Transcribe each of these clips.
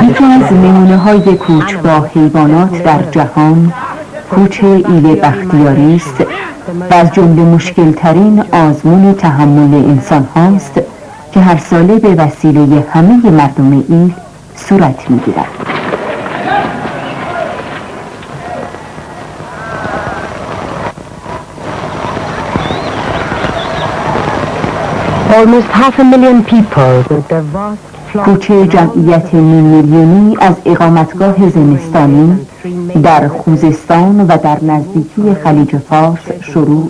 یکی از نمونه‌های کوچ با حیوانات در جهان کوچ ایل بختیاری است و از جمله مشکل ترین آزمون تحمل انسان هاست که هر ساله به وسیله همه مردم ایل صورت می‌گیرد. Almost 500,000 people with their vast کوچه جمعیت نیم میلیونی از اقامتگاه زمستانی در خوزستان و در نزدیکی خلیج فارس شروع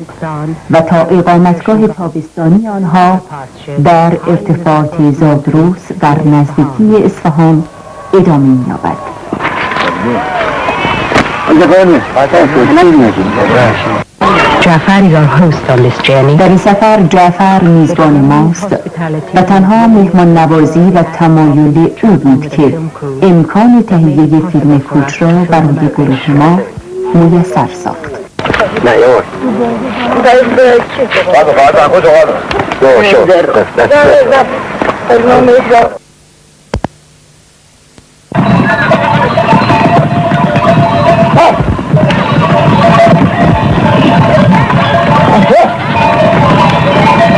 و تا اقامتگاه تابستانی آنها در ارتفاعات زاگرس در نزدیکی اصفهان ادامه می‌یابد. Jafar is our host on this journey. در این سفر جعفر میزبان ماست و تنها مهمان نوازی و تمایل او بود که امکان تهیه فیلم کوچ را برای گروه ما میسر ساخت.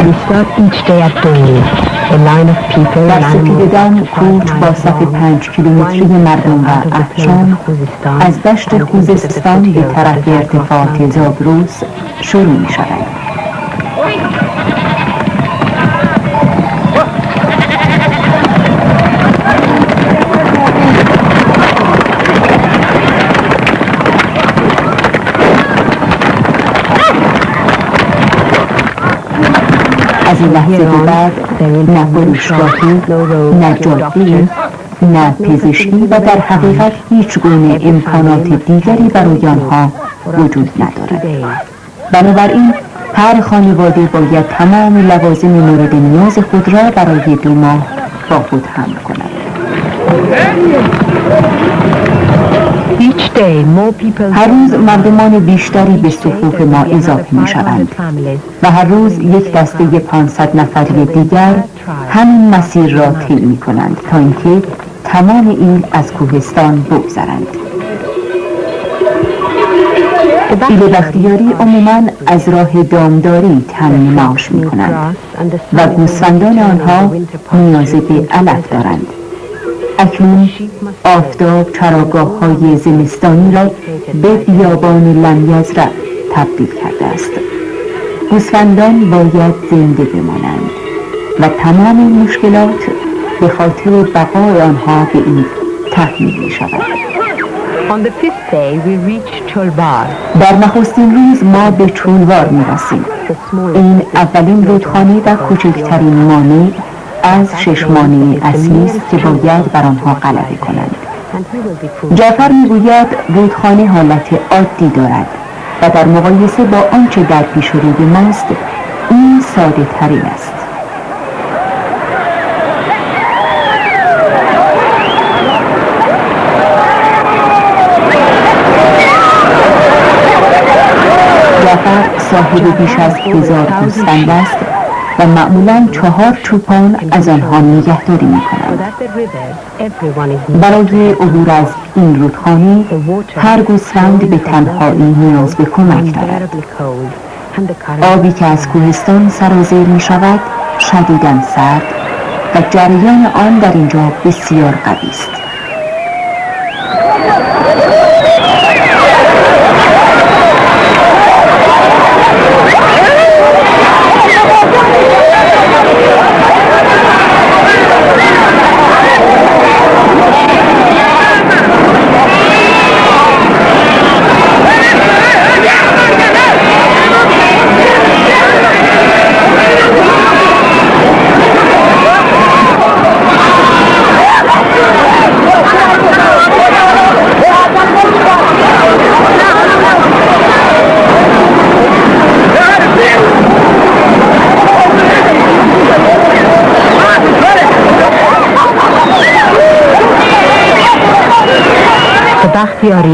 We start each day at dawn. A line of people در سپیددم کوچ با صف 5 کیلومتری مردم و افشان از دشت خوزستان به طرف ارتفاعات زاگرس شروع می شود. از این لحظه به بعد نه فروشگاهی، نه جاده‌ای، نه پزشکی و در حقیقت هیچ گونه امکانات دیگری برای آنها وجود ندارد. بنابراین هر خانواده باید تمام لوازم مورد نیاز خود را برای 2 ماه با خود حمل کند. هر روز مردمان بیشتری به صفوف ما اضافه می شوند و هر روز یک دسته 500 نفری دیگر همین مسیر را طی می کنند تا اینکه تمام ایل از کوهستان بگذرند. ایل بختیاری عموماً از راه دامداری تامین معاش می کنند و گوسفندان آنها نیاز به علف دارند. اکنون آفتاب چراگاه‌های زمستانی را به بیابان لمیزرع تبدیل کرده است. گوسفندان باید زنده بمانند و تمام این مشکلات به خاطر بقای آنها به این تحمیل می شود. در نخستین روز ما به چولوار می رسیم. این اولین رودخانه و کوچکترین مانع از 6 مانع اصلی است که باید بر آنها غلبه کنند. جعفر میگوید رودخانه حالت عادی دارد و در مقایسه با آنچه در پیش روی ماست این ساده ترین است. جعفر صاحب بیش از 1000 گوسفند است و معمولاً 4 چوپان از آنها نگهداری می‌کنند. برای عبور از این رودخانه هر گوسفند به تنهایی نیاز به کمک دارد. آبی که از کوهستان سرازیر می‌شود شدیداً سرد و جریان آن در اینجا بسیار قوی است.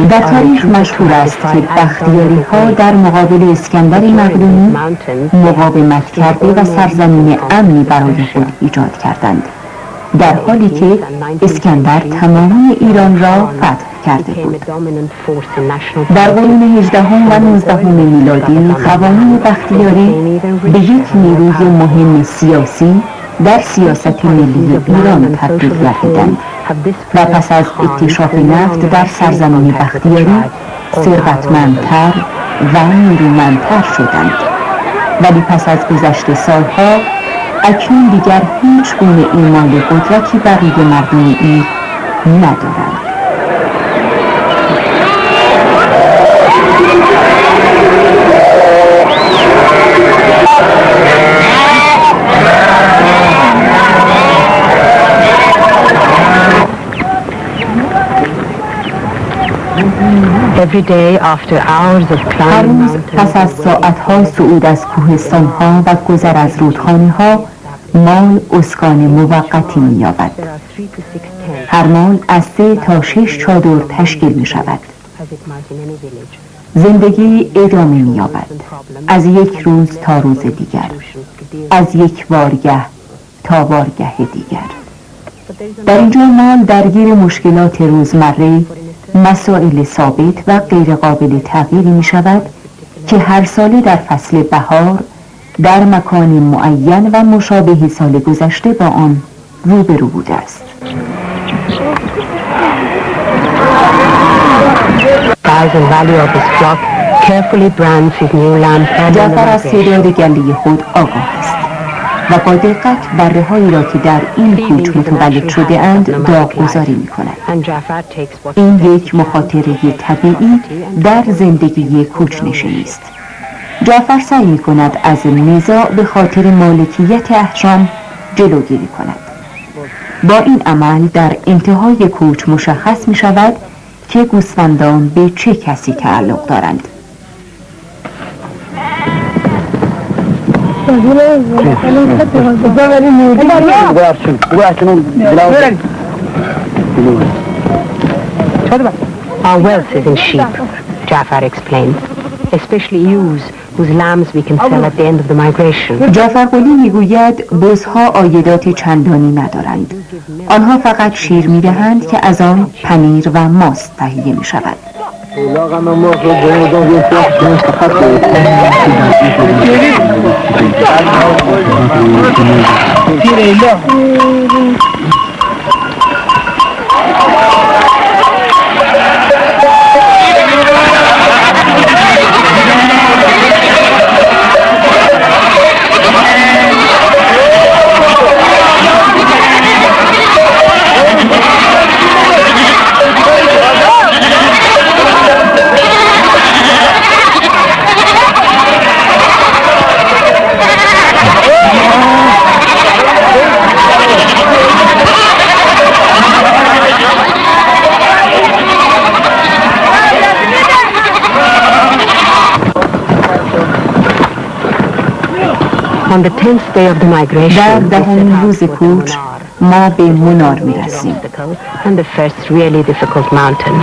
در تاریخ مشهور است که بختیاری ها در مقابل اسکندر مقدونی مقاومت کرده و سرزمین امنی برای خود ایجاد کردند، در حالی که اسکندر تمامی ایران را فتح کرده بود. در قرون 18 و 19 میلادی قوانین بختیاری به یک نیروی مهم سیاسی در سیاست ملی ایران تبدیل گردیدند و پس از اکتشاف نفت در سرزمین بختیاری ثروتمندتر و نیرومندتر شدند. ولی پس از گذشت سالها اکنون دیگر هیچ گونه ایمان قدرتی بر روی مردم ایران ندارند. هر روز پس از ساعتهای صعود از کوهستانها و گذر از رودخانه ها مال اسکان موقتی می یابد. هر مال از 3 تا 6 چادر تشکیل می شود. زندگی ادامه می یابد، از یک روز تا روز دیگر، از یک بارگه تا بارگه دیگر. در اینجا مال درگیر مشکلات روزمره، مسائل ثابت و غیر قابل تغییری می شود که هر ساله در فصل بهار در مکان معین و مشابه سال گذشته با آن روبرو بوده است. جعفر از تعداد گله خود آگاه است و با دقت بره‌هایی را که در این کوچ متولد شده اند داغ‌گذاری می کند. این یک مخاطره طبیعی در زندگی کوچ‌نشینی است. جعفر سعی می کند از نزاع به خاطر مالکیت احشام جلوگیری کند. با این عمل در انتهای کوچ مشخص می شود که گوسفندان به چه کسی تعلق دارند. Our wealth is in sheep, Jafar explained, especially ewes whose lambs we can sell at the end of the migration. جعفر قلی میگوید بزها عایدات چندانی ندارند. آنها فقط شیر میدهند که از آن پنیر و ماست تهیه می شود. در 10مین روز کوچ ما به منار می رسیم. And the first really difficult mountain.